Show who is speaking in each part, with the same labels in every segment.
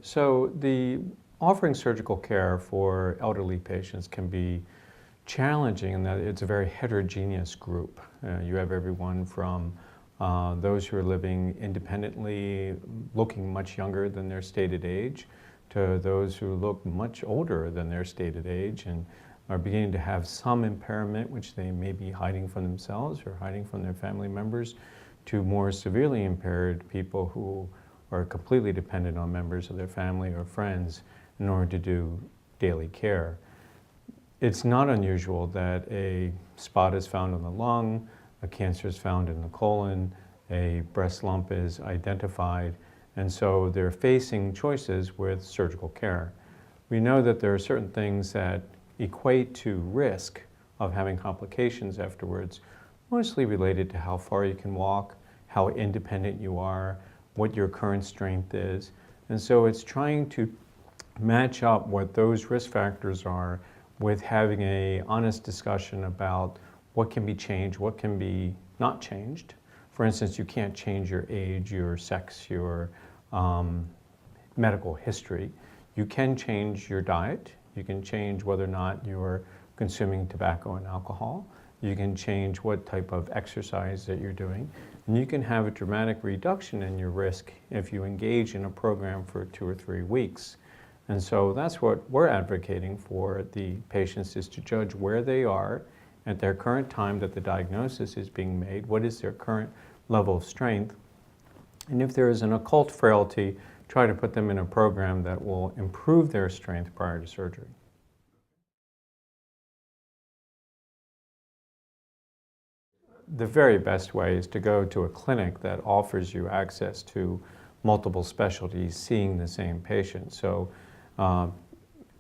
Speaker 1: So offering surgical care for elderly patients can be challenging in that it's a very heterogeneous group. You have everyone from those who are living independently, looking much younger than their stated age, to those who look much older than their stated age and are beginning to have some impairment, which they may be hiding from themselves or hiding from their family members, to more severely impaired people who are completely dependent on members of their family or friends in order to do daily care. It's not unusual that a spot is found on the lung, a cancer is found in the colon, a breast lump is identified, and so they're facing choices with surgical care. We know that there are certain things that equate to risk of having complications afterwards, mostly related to how far you can walk, how independent you are, what your current strength is. And so it's trying to match up what those risk factors are with having an honest discussion about what can be changed, what can be not changed. For instance, you can't change your age, your sex, your medical history. You can change your diet. You can change whether or not you're consuming tobacco and alcohol. You can change what type of exercise that you're doing. And you can have a dramatic reduction in your risk if you engage in a program for 2 or 3 weeks. And so that's what we're advocating for the patients, is to judge where they are at their current time that the diagnosis is being made, what is their current level of strength, and if there is an occult frailty, try to put them in a program that will improve their strength prior to surgery. The very best way is to go to a clinic that offers you access to multiple specialties seeing the same patient. So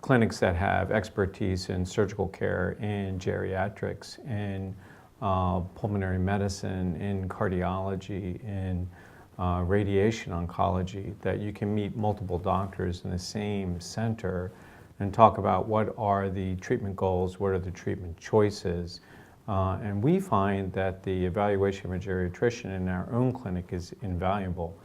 Speaker 1: clinics that have expertise in surgical care, in geriatrics, in pulmonary medicine, in cardiology, in radiation oncology, that you can meet multiple doctors in the same center and talk about what are the treatment goals, what are the treatment choices. And we find that the evaluation of a geriatrician in our own clinic is invaluable.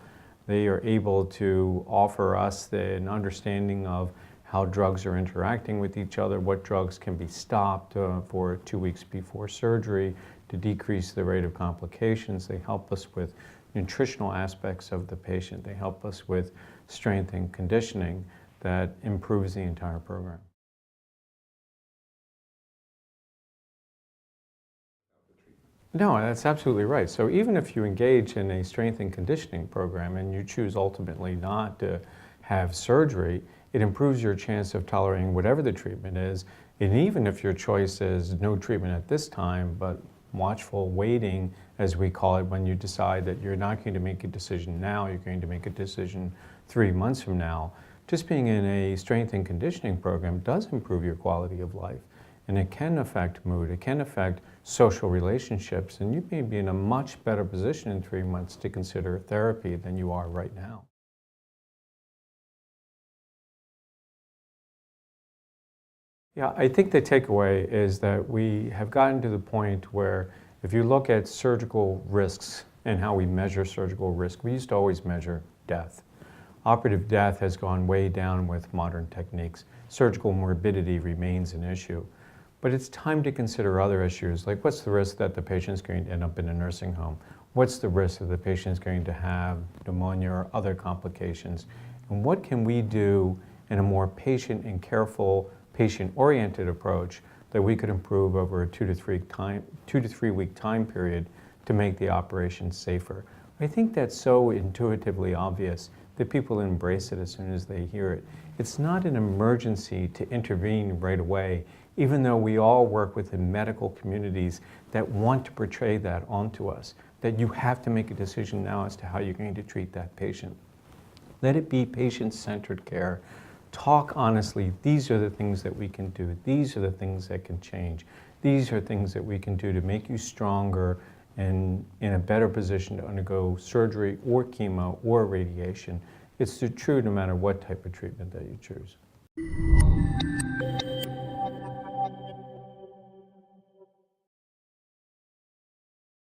Speaker 1: They are able to offer us an understanding of how drugs are interacting with each other, what drugs can be stopped for 2 weeks before surgery to decrease the rate of complications. They help us with nutritional aspects of the patient. They help us with strength and conditioning that improves the entire program. No, that's absolutely right. So even if you engage in a strength and conditioning program and you choose ultimately not to have surgery, it improves your chance of tolerating whatever the treatment is. And even if your choice is no treatment at this time, but watchful waiting, as we call it, when you decide that you're not going to make a decision now, you're going to make a decision 3 months from now, just being in a strength and conditioning program does improve your quality of life. And it can affect mood, it can affect social relationships, and you may be in a much better position in 3 months to consider therapy than you are right now. Yeah, I think the takeaway is that we have gotten to the point where if you look at surgical risks and how we measure surgical risk, we used to always measure death. Operative death has gone way down with modern techniques. Surgical morbidity remains an issue. But it's time to consider other issues, like what's the risk that the patient is going to end up in a nursing home? What's the risk that the patient is going to have pneumonia or other complications? And what can we do in a more patient and careful, patient-oriented approach that we could improve over a 2 to 3 week time period to make the operation safer? I think that's so intuitively obvious that people embrace it as soon as they hear it. It's not an emergency to intervene right away, even though we all work within medical communities that want to portray that onto us, that you have to make a decision now as to how you're going to treat that patient. Let it be patient-centered care. Talk honestly, these are the things that we can do. These are the things that can change. These are things that we can do to make you stronger and in a better position to undergo surgery or chemo or radiation. It's true no matter what type of treatment that you choose.